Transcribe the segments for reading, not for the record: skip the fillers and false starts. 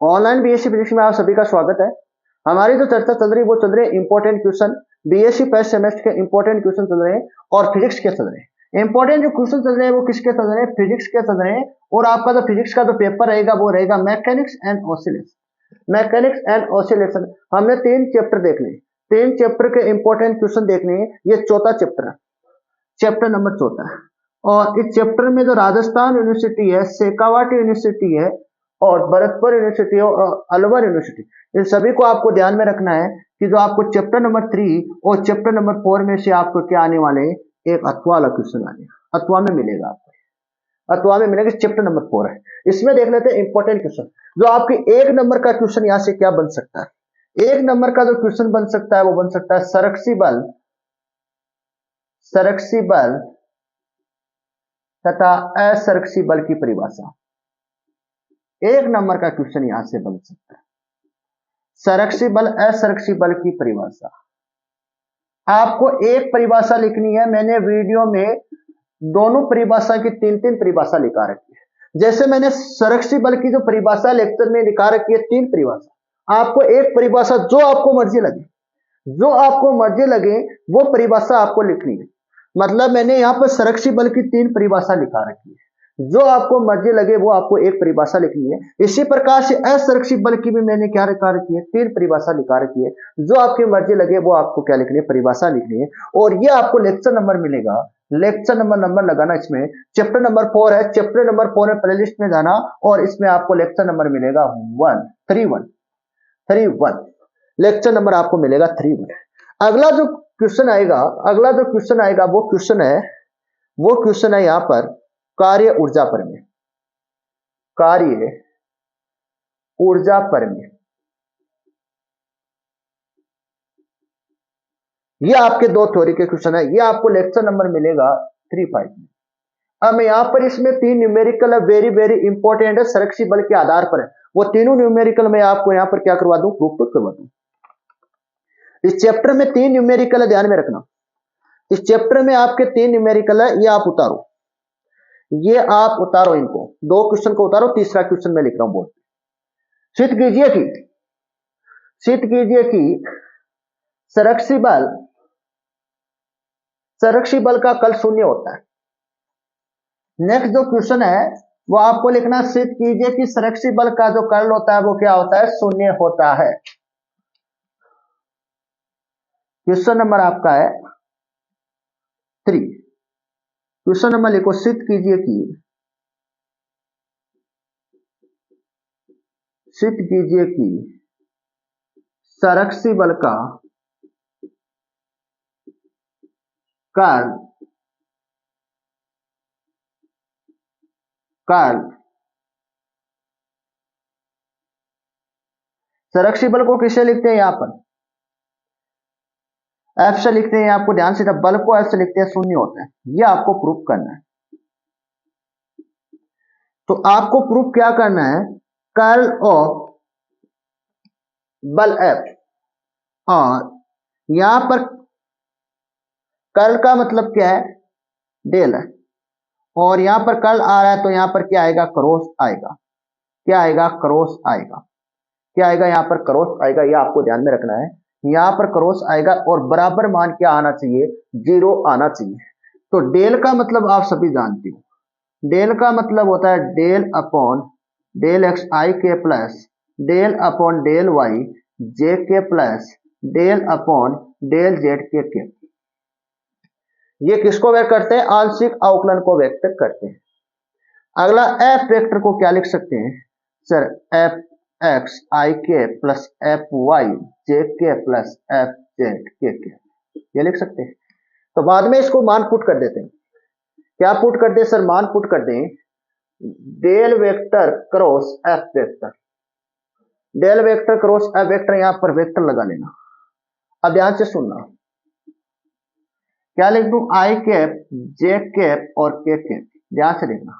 Online BSc physics में आप सभी का स्वागत है। हमारी जो चर्चा चल रही है वो चल रही है important question, BSc first semester के इंपॉर्टेंट क्वेश्चन चल रहे हैं और फिजिक्स के चल रहे हैं। इंपॉर्टेंट जो क्वेश्चन चल रहे हैं वो किसके चल रहे हैं? फिजिक्स के चल रहे हैं। और आपका जो फिजिक्स का जो पेपर रहेगा वो रहेगा mechanics and oscillation. Mechanics and oscillation हमने 3 चैप्टर देख लिए, 3 चैप्टर के इंपॉर्टेंट क्वेश्चन देखने हैं। ये चौथा चैप्टर है, चैप्टर नंबर 4 और इस चैप्टर में जो राजस्थान यूनिवर्सिटी है, शेखावाटी यूनिवर्सिटी है और भरतपुर यूनिवर्सिटी और अलवर यूनिवर्सिटी, इन सभी को आपको ध्यान में रखना है कि जो आपको चैप्टर नंबर 3 और चैप्टर नंबर 4 में से आपको क्या आने वाले हैं, एक अथवा वाला क्वेश्चन आने अथवा में मिलेगा आपको, अथवा में मिलेगा। चैप्टर नंबर 4 है, इसमें देख लेते हैं इंपॉर्टेंट क्वेश्चन। जो आपकी 1 नंबर का क्वेश्चन यहां से क्या बन सकता है? 1 नंबर का जो क्वेश्चन बन सकता है वो बन सकता है संरक्षी बल तथा असंरक्षी बल की परिभाषा। 1 नंबर का क्वेश्चन यहां से बन सकता है, संरक्षी बल असंरक्षी बल की परिभाषा। आपको एक परिभाषा लिखनी है। मैंने वीडियो में दोनों परिभाषा की 3-3 परिभाषा लिखा रखी है। जैसे मैंने संरक्षी बल की जो परिभाषा लेक्चर में लिखा रखी है 3 परिभाषा, आपको एक परिभाषा जो आपको मर्जी लगे वो परिभाषा आपको लिखनी है। मतलब मैंने यहाँ पर संरक्षी बल की 3 परिभाषा लिखा रखी है, जो आपको मर्जी लगे वो आपको एक परिभाषा लिखनी है। इसी प्रकार से असंरक्षी बल की भी मैंने क्या लिखा रखी है, 3 परिभाषा लिखा रखी है। जो आपकी मर्जी लगे वो आपको क्या लिखनी है, परिभाषा लिखनी है। और ये आपको लेक्चर नंबर मिलेगा, लेक्चर नंबर लगाना। इसमें चैप्टर नंबर 4 है, चैप्टर नंबर 4 में प्लेलिस्ट में जाना और इसमें आपको लेक्चर नंबर मिलेगा 31 लेक्चर नंबर आपको मिलेगा 31। अगला जो क्वेश्चन आएगा वो क्वेश्चन है यहाँ पर कार्य ऊर्जा परिमेय। ये आपके 2 थ्योरी के क्वेश्चन है, ये आपको लेक्चर नंबर मिलेगा 35 में। अब यहाँ पर इसमें 3 न्यूमेरिकल है, वेरी वेरी इंपॉर्टेंट है, संरक्षी बल के आधार पर है। वो तीनों न्यूमेरिकल में आपको यहाँ पर क्या करवा दूं, प्रूफ करवा दूं। इस चैप्टर में 3 न्यूमेरिकल है, ध्यान में रखना। इस चैप्टर में आपके 3 न्यूमेरिकल है, ये आप उतारो इनको, 2 क्वेश्चन को उतारो, तीसरा क्वेश्चन मैं लिख रहा हूं बोर्ड। सिद्ध कीजिए कि संरक्षी बल का कर्ल 0 होता है। नेक्स्ट जो क्वेश्चन है वो आपको लिखना, सिद्ध कीजिए कि संरक्षी बल का जो कर्ल होता है वो क्या होता है, 0 होता है। क्वेश्चन नंबर आपका है 3। क्वेश्चन नंबर लिखो, सिद्ध कीजिए कि संरक्षी बल का कर्ल संरक्षी बल को किससे लिखते हैं, यहां पर एफ से लिखते हैं। आपको ध्यान से, जब बल को एफ से लिखते हैं 0 होता है, ये आपको प्रूफ करना है। तो आपको प्रूफ क्या करना है, कर्ल ऑफ बल एफ, और यहां पर कर्ल का मतलब क्या है, डेल है, और यहां पर कर्ल आ रहा है तो यहां पर क्या आएगा, क्रॉस आएगा। यहां पर क्रॉस आएगा, ये आपको ध्यान में रखना है। यहां पर क्रॉस आएगा और बराबर मान क्या आना चाहिए, 0 आना चाहिए। तो डेल का मतलब आप सभी जानते हो, डेल का मतलब होता है del upon del x i के plus del upon del y j के plus del upon del z k. ये किसको व्यक्त करते हैं, आंशिक अवकलन को व्यक्त करते हैं। अगला एफ वेक्टर को क्या लिख सकते हैं सर, एफ एक्स आई के प्लस एफ वाई जे के प्लस एफ जेड के, ये लिख सकते हैं। तो बाद में इसको मान पुट कर देते हैं। क्या पुट कर दे सर, मान पुट कर दें, del vector cross F vector, del vector cross F vector, यहां पर वेक्टर लगा लेना। अब ध्यान से सुनना, क्या लिख दूं, आई कैप जे कैप और के कैप। ध्यान से देखना,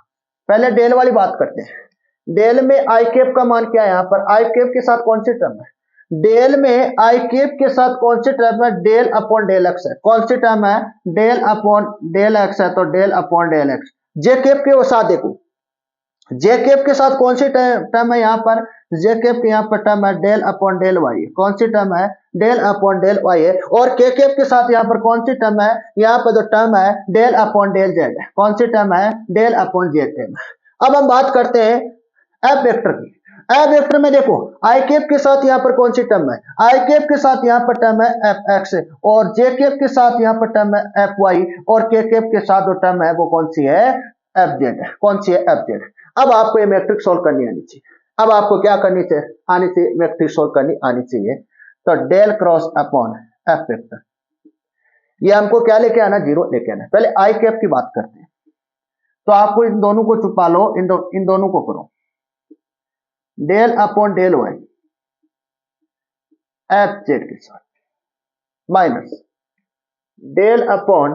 पहले डेल वाली बात करते हैं। डेल में आई कैप का मान क्या है, यहां पर आई कैप के साथ कौन सी टर्म है, डेल में आई कैप के साथ कौन सी टर्म है, डेल अपॉन डेल एक्स है। कौन सी टर्म है, डेल अपॉन डेल एक्स है, तो डेल अपॉन डेल एक्स। जे कैप के साथ देखो, जे कैप के साथ कौन सी टर्म है, यहां पर जे कैप के यहाँ पर टर्म है डेल अपॉन डेल वाई, कौन सी टर्म है, डेल अपॉन डेल वाई है। और के कैप के साथ यहाँ पर कौन सी टर्म है, यहाँ पर जो टर्म है डेल अपॉन डेल जेड है, कौन सी टर्म है, डेल अपॉन जेड टर्म। अब हम बात करते हैं एफ वेक्टर की। एफ वेक्टर में देखो आई कैप के साथ यहाँ पर कौन सी टर्म है, आई कैप के साथ यहाँ पर टर्म है एफ एक्स, और जे कैप के साथ यहाँ पर टर्म है एफ वाई, और के कैप के साथ जो टर्म है वो कौन सी है, एफ जेड है, कौन सी है, एफ जेड। अब आपको ये मैट्रिक्स सोल्व करनी आनी चाहिए। अब आपको क्या करनी चाहिए, आनी चाहिए, मैट्रिक्स सोल्व करनी आनी चाहिए। तो del cross upon F vector, ये हमको क्या लेके आना, जीरो लेके आना। पहले आई कैप की बात करते हैं, तो आपको इन दोनों को छुपा लो, इन दोनों को करो, del upon del y F z के साथ, minus del upon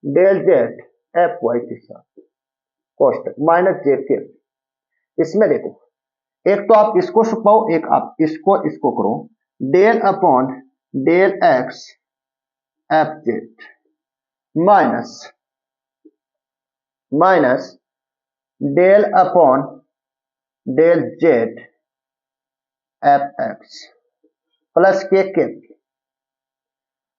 del z F y के साथ, कोष्टक माइनस जे के। इसमें देखो एक तो आप इसको छुपाओ, एक आप इसको करो, del upon del x F z minus del upon del z F x plus के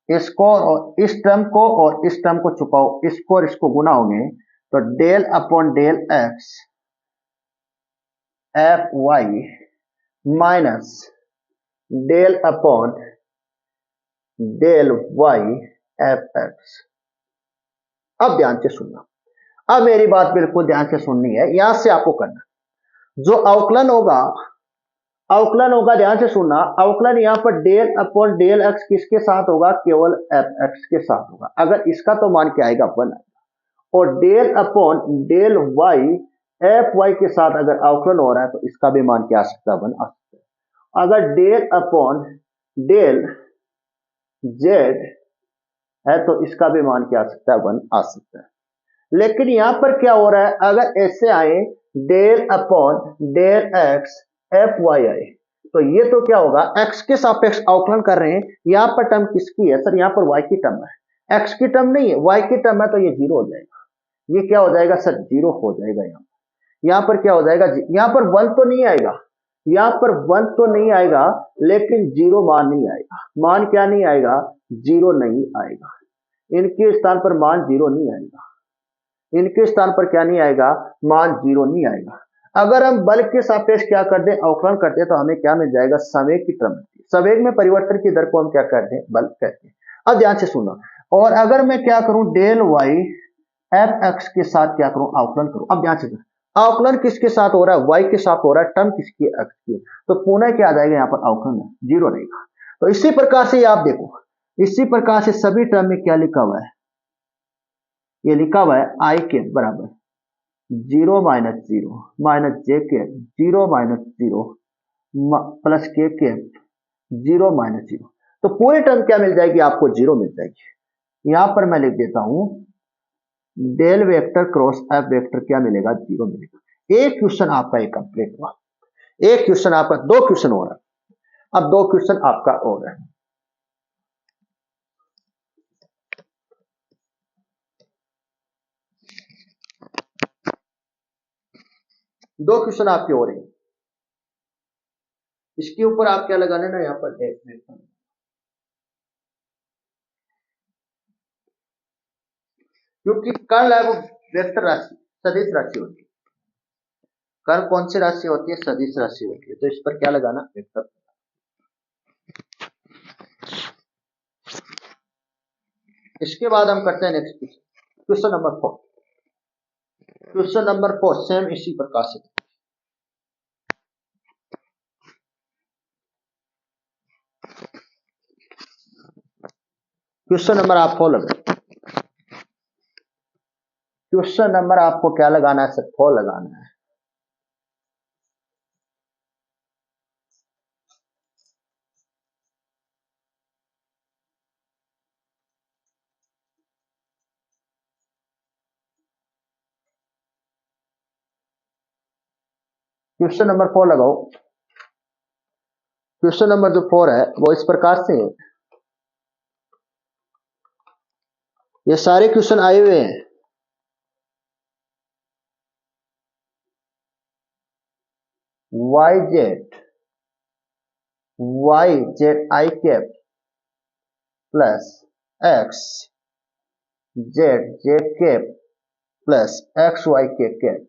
इसको और इस टर्म को और इस टर्म को छुपाओ, इसको और इसको गुनाओगे तो del upon del x F y minus del upon del y F x. अब ध्यान से सुनना, अब मेरी बात बिल्कुल ध्यान से सुननी है, यहां से आपको करना जो अवकलन होगा ध्यान से सुनना, अवकलन यहां पर डेल अपॉन डेल एक्स किसके साथ होगा, केवल एफ एक्स के साथ होगा। अगर इसका तो मान क्या आएगा, 1 आएगा। और del upon del y F y के साथ अगर अवकलन हो रहा है तो इसका भी मान क्या आ सकता है, 1 आ सकता है। अगर डेल अपॉन डेल जेड है तो इसका भी मान क्या आ सकता है, 1 आ सकता है। लेकिन यहां पर क्या हो रहा है, अगर ऐसे आए del upon del x F y आए तो ये तो क्या होगा, एक्स के सापेक्ष अवकलन कर रहे हैं, यहां पर टर्म किसकी है सर, यहां पर वाई की टर्म है, एक्स की टर्म नहीं है, वाई की टर्म है, तो ये जीरो हो जाएगा। ये क्या हो जाएगा सर, जीरो हो जाएगा। यहां पर क्या हो जाएगा, यहां पर 1 तो नहीं आएगा, यहां पर 1 तो नहीं आएगा, लेकिन जीरो मान नहीं आएगा। मान क्या नहीं आएगा, जीरो नहीं आएगा। इनके स्थान पर मान जीरो नहीं आएगा, इनके स्थान पर क्या नहीं आएगा, मान जीरो नहीं आएगा। अगर हम बल के सापेक्ष क्या कर दें, अवकलन करते हैं तो हमें क्या मिल जाएगा, संवेग की टर्म। संवेग में परिवर्तन की दर को हम क्या कहते हैं, बल कहते हैं। अब ध्यान से सुनो, और अगर मैं क्या करूं, डेल वाई एफ एक्स के साथ क्या करूं, अवकलन करूं। अब ध्यान से अवकलन किसके साथ हो रहा है, वाई के साथ हो रहा है, टर्म किसकी, एक्स की, तो पुनः क्या आ जाएगा, यहाँ पर अवकलन है, जीरो रहेगा। तो इसी प्रकार से आप देखो, इसी प्रकार से सभी टर्म में क्या लिखा हुआ है, ये लिखा हुआ है आई के बराबर जीरो माइनस जे के जीरो माइनस जीरो प्लस के जीरो माइनस जीरो। तो पूरी टर्म क्या मिल जाएगी आपको, जीरो मिल जाएगी। यहां पर मैं लिख देता हूं del vector cross F vector क्या मिलेगा, जीरो मिलेगा। एक क्वेश्चन आपका एक कंप्लीट हुआ, एक क्वेश्चन आपका, 2 क्वेश्चन हो रहा है, अब 2 क्वेश्चन आपका हो रहा है। दो क्वेश्चन आपके हो रहे हैं, इसके ऊपर आप क्या लगा लेना, यहां पर क्योंकि कर्ण है वो वेक्टर राशि, सदिश राशि होती है। कर्ण कौन सी राशि होती है, सदिश राशि होती है, तो इस पर क्या लगाना, वेक्टर। इसके बाद हम करते हैं next question, question number 4। Question number 4 same इसी प्रकार से। क्वेश्चन नंबर आप 4 लगाए, क्वेश्चन नंबर आपको क्या लगाना है सर, 4 लगाना है। क्वेश्चन नंबर 4 लगाओ। क्वेश्चन नंबर जो 4 है वो इस प्रकार से है, ये सारे क्वेश्चन आए हुए हैं। Y z i cap plus x z j cap plus x y k cap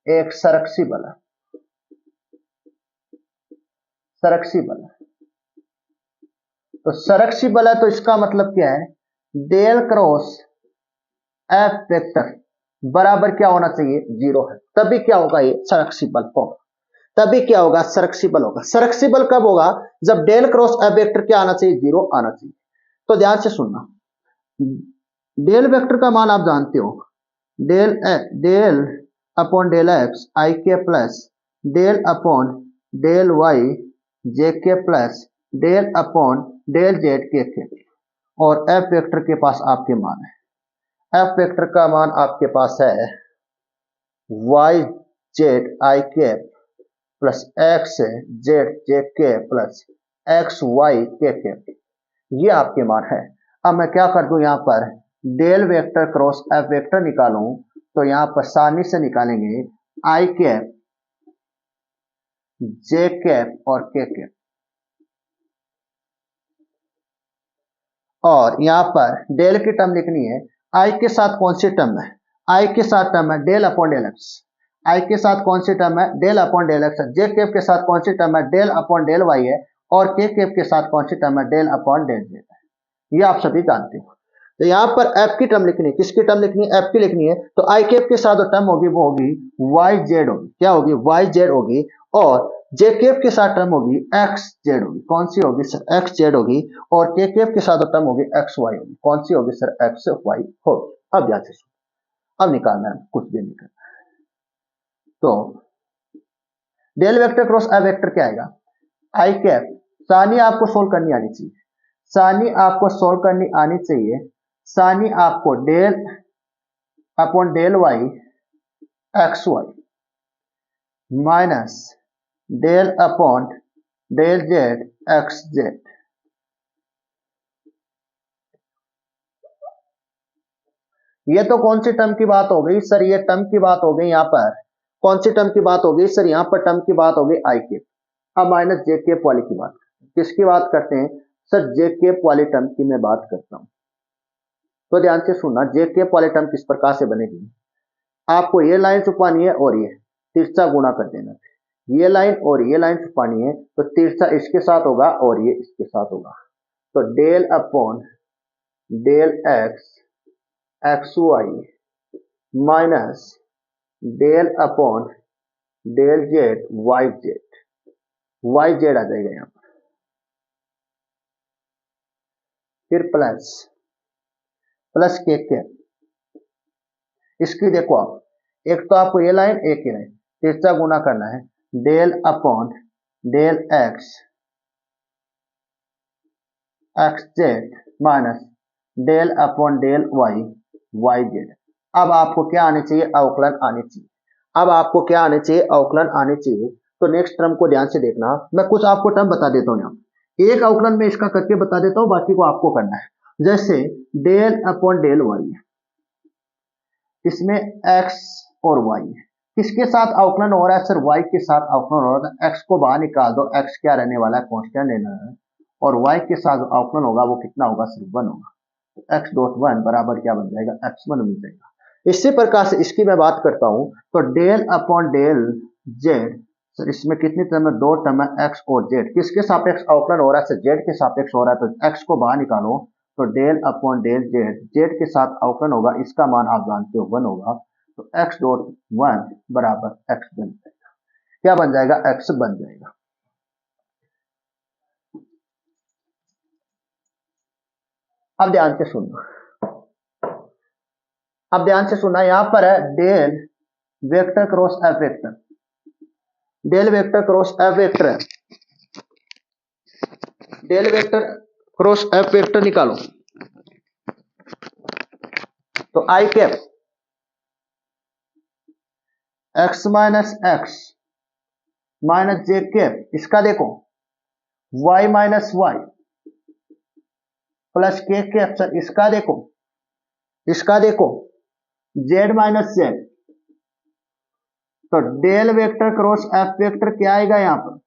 एक संरक्षी बल है। संरक्षी बल है तो संरक्षी बल है तो इसका मतलब क्या है, डेल क्रॉस एफ वेक्टर बराबर क्या होना चाहिए, 0 है। तभी क्या होगा, ये संरक्षी बल होगा। तभी क्या होगा, संरक्षी बल होगा। संरक्षी बल कब होगा, जब डेल क्रॉस एफ वेक्टर क्या आना चाहिए, 0 आना चाहिए। तो ध्यान से सुनना, डेल वेक्टर का मान आप जानते हो, del upon del x i के plus del upon del y j के plus del upon del z k और एफ वेक्टर के पास आपके मान है। एफ वेक्टर का मान आपके पास है वाई जेड आई के प्लस एक्स जेड जे के प्लस एक्स वाई के ये आपके मान है। अब मैं क्या कर दूं, यहां पर del vector cross F vector निकालूं तो यहां पर आसानी से निकालेंगे आई कैप जे कैप और के कैप, और यहां पर डेल की टर्म लिखनी है। आई के साथ कौन सी टर्म है, आई के साथ टर्म है del upon del x. I के साथ कौन सी टर्म है, डेल अपॉन डेल एक्स। जे कैप के साथ कौन सी टर्म है, डेल अपॉन डेल वाई है। और के कैप के साथ कौन सी टर्म है, डेल अपॉन डेल जेड है। ये आप सभी जानते हो। तो यहां पर एफ की टर्म लिखनी है, किसकी टर्म लिखनी है, एफ की लिखनी है। तो आई कैप के साथ जो टर्म होगी वो होगी वाई जेड होगी, क्या होगी, वाई जेड होगी। और जे केफ के साथ टर्म होगी एक्स जेड होगी, कौन सी होगी सर, एक्स जेड होगी। और के केफ के साथ टर्म होगी एक्स वाई होगी, कौन सी होगी सर, एक्स वाई होगी। अब ध्यान से सुनो, अब निकालना है, कुछ भी नहीं करना। तो डेल वेक्टर क्रॉस आई वेक्टर क्या आएगा, आई कैप सानी आपको सोल्व करनी आनी चाहिए, सानी आपको सोल्व करनी आनी चाहिए। सानी आपको del upon del y x y minus del upon del z x z. ये तो कौन सी टर्म की बात हो गई सर, ये टर्म की बात हो गई। यहां पर कौन सी टर्म की बात हो गई सर, यहां पर टर्म की बात हो गई आई के। अब माइनस जे केप वाली की बात, किसकी बात करते हैं सर, जे केप वाली टर्म की मैं बात करता हूं। तो ध्यान से सुनना, जे केप वाली टर्म किस प्रकार से बनेगी, आपको ये लाइन छुपानी है और ये तिरछा गुणा कर देना। ये लाइन और ये लाइन छुपानी है तो तिरछा इसके साथ होगा और ये इसके साथ होगा। तो del upon del x x y minus del upon del z y z आ जाएगा यहां पर। फिर प्लस प्लस के इसकी देखो आप, एक तो आपको ये लाइन एक ही लाइन तिरछा गुना करना है, del upon del x x z minus del upon del y z. अब आपको क्या आनी चाहिए, अवकलन आनी चाहिए। अब आपको क्या आने चाहिए, अवकलन आने चाहिए। तो नेक्स्ट टर्म को ध्यान से देखना, मैं कुछ आपको टर्म बता देता हूं। यहाँ एक अवकलन में इसका करके बता देता हूं, बाकी को आपको करना है। जैसे डेल अपॉन डेल वाई, इसमें एक्स और वाई है, किसके साथ अवकलन हो रहा है सर, वाई के साथ अवकलन हो रहा है। एक्स को बाहर निकाल दो, एक्स क्या रहने वाला है, कांस्टेंट रहना है। और वाई के साथ अवकलन होगा वो कितना होगा, सिर्फ 1 होगा। तो एक्स डॉट वन बराबर क्या बन जाएगा, x1 मिल जाएगा। इसी प्रकार से इसकी मैं बात करता हूं तो del upon del z, sir इसमें कितनी टर्म है, 2 टर्म है, एक्स और जेड। किसके सापेक्ष अवकलन हो रहा है सर, जेड के सापेक्ष हो रहा है। तो एक्स को बाहर निकालो तो डेल अपॉन डेल जेड के साथ अवकलन होगा, इसका मान आप जानते हो 1 होगा। तो एक्स डॉट वन बराबर एक्स बन जाएगा, क्या बन जाएगा, एक्स बन जाएगा। अब ध्यान से सुनना, अब ध्यान से सुनना, यहां पर है del vector cross F vector, del vector cross F vector है, del vector cross F vector निकालो। तो i cap x minus x minus j cap, इसका देखो y minus y plus k cap, sir इसका देखो, इसका देखो जेड माइनस जेड तो del vector cross F vector क्या आएगा यहाँ पर,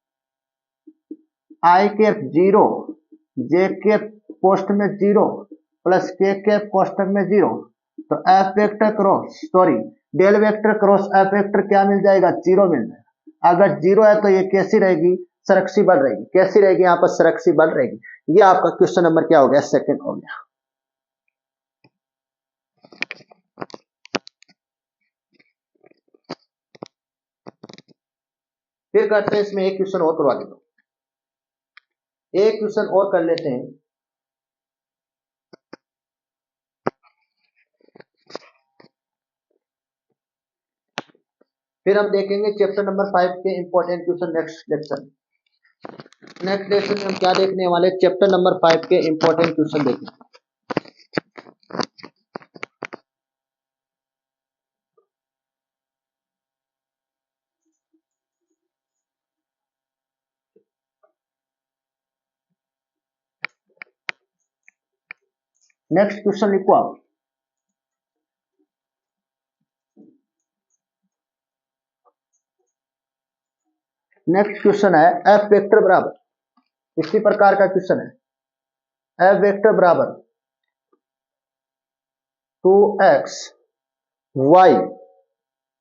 आई कैप 0, जे कैप कोष्टक में 0 प्लस के कैप कोष्टक में 0। तो F vector cross del vector cross F vector क्या मिल जाएगा, 0 मिल जाएगा। अगर 0 है तो ये कैसी रहेगी, संरक्षिबल रहेगी। कैसी रहेगी, यहाँ पर संरक्षिबल रहेगी। ये आपका क्वेश्चन नंबर क्या हो गया, सेकंड हो गया। फिर करते हैं इसमें एक क्वेश्चन और करवा देता हूं, एक क्वेश्चन और कर लेते हैं। फिर हम देखेंगे चैप्टर नंबर 5 के इंपॉर्टेंट क्वेश्चन नेक्स्ट लेक्चर में हम क्या देखने वाले, चैप्टर नंबर 5 के इंपॉर्टेंट क्वेश्चन देखेंगे। नेक्स्ट क्वेश्चन लिखो आप। नेक्स्ट क्वेश्चन है एफ वेक्टर बराबर, इसी प्रकार का क्वेश्चन है, एफ वेक्टर बराबर 2x y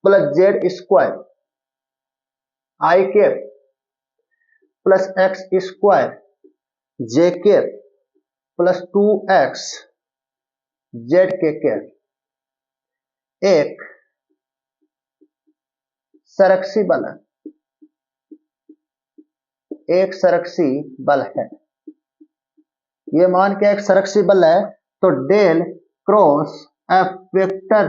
plus z square i cap plus x square j cap plus 2x z k cap एक संरक्षी बल है, एक संरक्षी बल है। ये मान के एक संरक्षी बल है, तो डेल क्रॉस एफ वेक्टर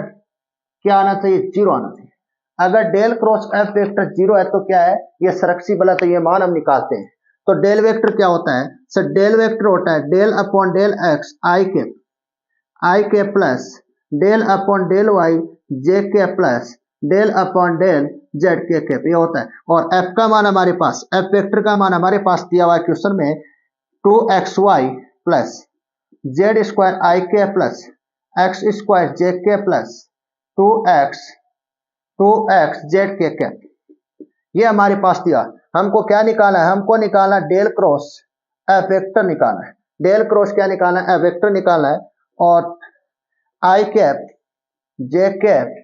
क्या आना चाहिए, 0 आना चाहिए। अगर डेल क्रॉस एफ वेक्टर 0 है तो क्या है, ये संरक्षी बल है, तो ये मान हम निकालते हैं। तो डेल वेक्टर क्या होता है सर, डेल वेक्टर होता है del upon del x i के plus del upon del y j के plus del upon del z k cap, ये होता है। और एफ का मान हमारे पास, एफ वेक्टर का मान हमारे पास दिया हुआ है क्वेश्चन में 2xy प्लस जेड स्क्वायर आई के प्लस एक्स स्क्वायर जे के plus 2x z k cap, ये हमारे पास दिया। हमको क्या निकालना है, हमको निकालना डेल क्रॉस एफ वेक्टर निकालना है। डेल क्रॉस क्या निकालना है, एफ वेक्टर निकालना है। और आई कैप जे कैप,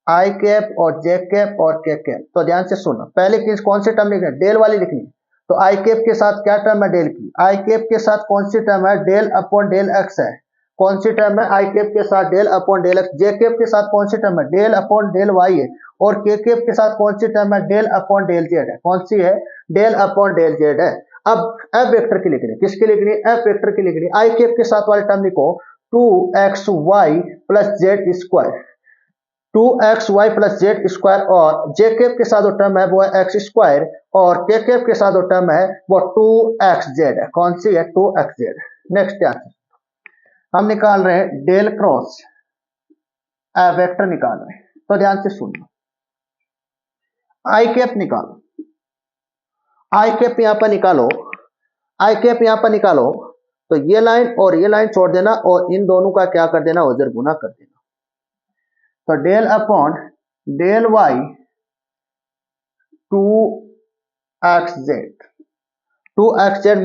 आई कैप और जे कैप और के कैप, तो ध्यान से सुनो, पहले चीज कौन सी टर्म लिखनी है, डेल वाली लिखनी है। तो आई कैप के साथ क्या टर्म है, डेल की। आई कैप के साथ कौन सी टर्म है, डेल अपॉन डेल एक्स है। कौन सी टर्म है, आई कैप के साथ डेल अपॉन डेल एक्स। जे कैप के साथ कौन सी टर्म है, डेल अपॉन डेल वाई है। और के कैप के साथ कौन सी टर्म है, डेल अपॉन डेल जेड है। कौन सी है, डेल अपॉन डेल जेड है। अब एफ वेक्टर की लिखनी है, किसकी लिखनी है, एफ वेक्टर की लिखनी है। आई कैप के साथ वाली टर्म लिखो 2xy plus z square, 2xy plus z square. और जे कैप के साथ जो टर्म है वो है एक्स स्क्वायर, और के कैप के साथ जो टर्म है वो 2xz है। कौन सी है, 2xz। नेक्स्ट ध्यान से हम निकाल रहे हैं डेल क्रॉस वेक्टर निकाल रहे हैं, तो ध्यान से सुनो। आई कैप निकालो, आई कैप यहां पर निकालो, आई कैप यहां पर निकालो। तो ये लाइन और ये लाइन छोड़ देना, और इन दोनों का क्या कर देना, वजर गुना कर देना। तो del upon del y 2xz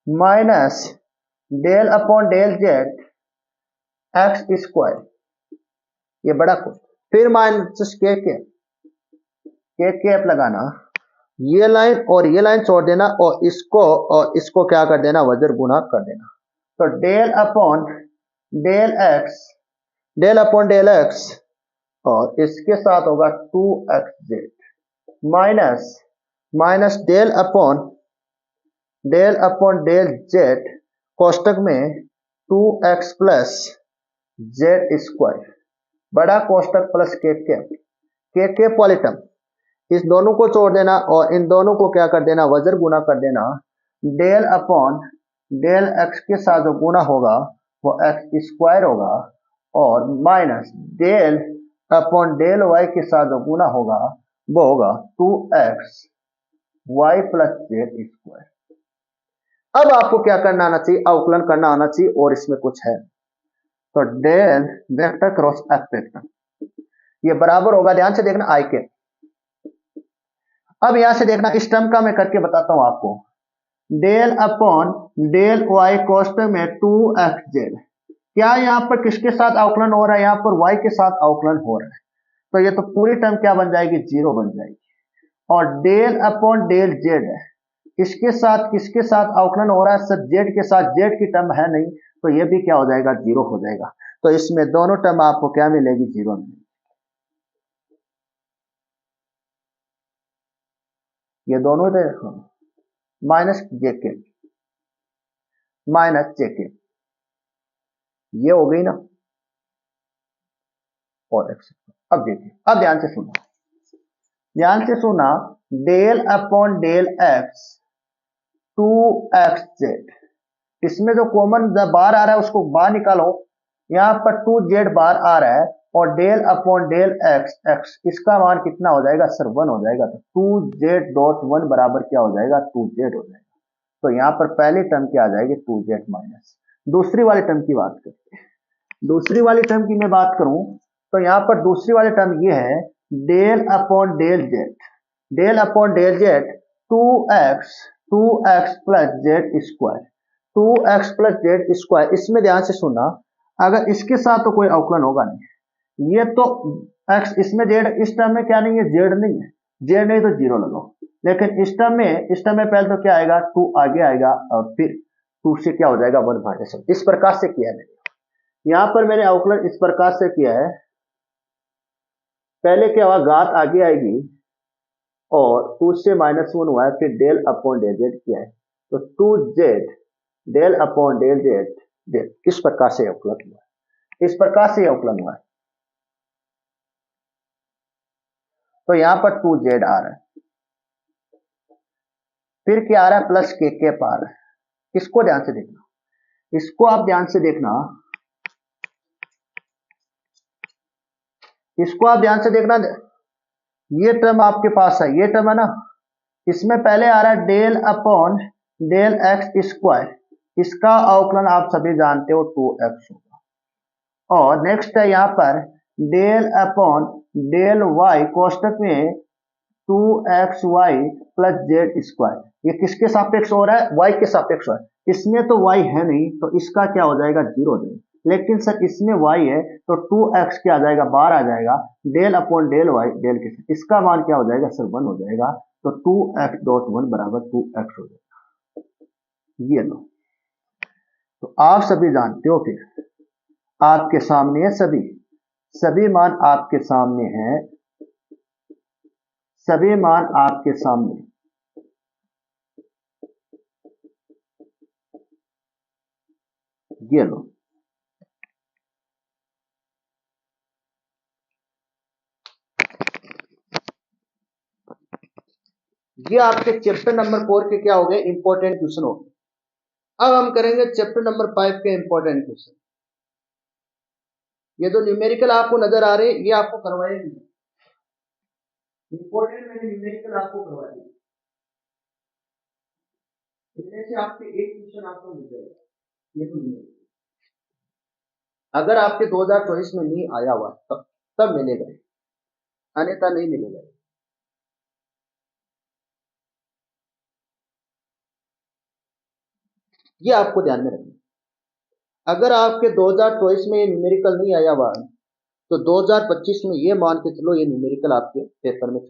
minus del upon del z x square, ये बड़ा कुछ, फिर माइनस के कैप लगाना, ये लाइन और ये लाइन छोड़ देना, और इसको क्या कर देना, वजर गुना कर देना। तो डेल अपॉन डेल एक्स और इसके साथ होगा 2xz minus del upon del z कोष्टक में 2x प्लस जेड स्क्वायर, बड़ा कोष्टक प्लस के कैप वाली टर्म, इस दोनों को छोड़ देना और इन दोनों को क्या कर देना, वजर गुना कर देना। डेल अपॉन डेल एक्स के साथ जो गुना होगा वो एक्स स्क्वायर होगा, और minus del upon del y के साथ जो गुना होगा वो होगा 2x Y plus z square. अब आपको क्या करना आना चाहिए, अवकलन करना आना चाहिए, और इसमें कुछ है। तो del vector cross F vector, ये बराबर होगा, ध्यान से देखना, आई के। अब यहां से देखना, इस टर्म का मैं करके बताता हूं आपको। डेल अपॉन डेल वाई कोष्टक में 2xz, क्या यहां पर किसके साथ अवकलन हो रहा है, यहां पर y के साथ अवकलन हो रहा है, तो ये तो पूरी टर्म क्या बन जाएगी, जीरो बन जाएगी। और डेल अपॉन डेल जेड है, किसके साथ अवकलन हो रहा है, सर जेड के साथ, जेड की टर्म है नहीं, तो ये भी क्या हो जाएगा, जीरो हो जाएगा। तो इसमें दोनों टर्म आपको क्या मिलेगी, जीरो मिलेगी। ये दोनों देखो, माइनस जेके माइनस जेके, ये हो गई ना, और एक्स। अब देखिए, अब ध्यान से सुना, del upon del x 2xz, इसमें जो कॉमन बार आ रहा है उसको बाहर निकालो, यहां पर 2z बार आ रहा है, और del upon del x x, इसका मान कितना हो जाएगा सर, 1 हो जाएगा। तो 2z.1 बराबर क्या हो जाएगा, 2z हो जाएगा। तो यहां पर पहली टर्म क्या आ जाएगी, 2z माइनस। दूसरी वाली टर्म की बात करते हैं, दूसरी वाली टर्म की मैं बात करूं, तो यहां पर दूसरी वाली टर्म ये है, del upon del z, del upon del z 2x plus z square, 2x plus z square. इसमें ध्यान से सुनना, अगर इसके साथ तो कोई अवकलन होगा नहीं, ये तो x, इसमें जेड, इस टर्म में क्या नहीं है, जेड नहीं है, जेड नहीं तो जीरो लगाओ। लेकिन इस टर्म में पहले तो क्या आएगा, 2 आगे आएगा, और फिर 2 से क्या हो जाएगा, 1 माइनस। इस प्रकार से किया है मैंने, यहां पर मैंने अवकलन इस प्रकार से किया है, पहले क्या हुआ, घात आगे आएगी, और 2 से -1 हुआ है, फिर डेल अपॉन डेल जेड किया है, तो 2z del upon del z z, किस प्रकार से अवकलन हुआ है, इस प्रकार से अवकलन हुआ है। तो यहां पर 2z आ रहा है, फिर क्या आ रहा है, प्लस के कैप आ रहा है। इसको ध्यान से देखना, इसको आप ध्यान से देखना, इसको आप ध्यान से देखना, ये टर्म आपके पास है, ये टर्म है ना, इसमें पहले आ रहा है del upon del x square, इसका अवकलन आप सभी जानते हो 2x होगा। और नेक्स्ट है यहां पर डेल अपॉन डेल वाई कोष्टक में 2xy प्लस जेड स्क्वायर, ये किसके सापेक्ष हो रहा है, y के सापेक्ष हो रहा है। इसमें तो y है नहीं, तो इसका क्या हो जाएगा, जीरो हो जाएगा। लेकिन सर इसमें y है, तो 2x क्या आ जाएगा, बाहर आ जाएगा, del upon del y, del के साथ इसका मान क्या हो जाएगा सर, 1 हो जाएगा। तो 2x.1 बराबर 2x हो जाएगा, ये लो। तो आप सभी जानते हो, फिर आपके सामने है, सभी मान आपके सामने हैं, सभी मान आपके सामने, ये लो। ये आपके चैप्टर नंबर 4 के क्या हो गए, इंपॉर्टेंट क्वेश्चन हो गए। अब हम करेंगे चैप्टर नंबर 5 के इंपॉर्टेंट क्वेश्चन। ये जो न्यूमेरिकल आपको नजर आ रहे हैं, ये आपको करवाए नहीं, इंपॉर्टेंट मैंने न्यूमेरिकल आपको करवाए, इसमें से आपके एक क्वेश्चन आपको मिल जाएगा। ये तो न्यूमेरिकल अगर आपके 2024 में नहीं आया हुआ तब मिलेगा, अन्यथा नहीं मिलेगा। ये आपको ध्यान में रखना, अगर आपके 2024 में ये न्यूमेरिकल नहीं आया हुआ, तो 2025 में ये मान के चलो ये न्यूमेरिकल आपके पेपर में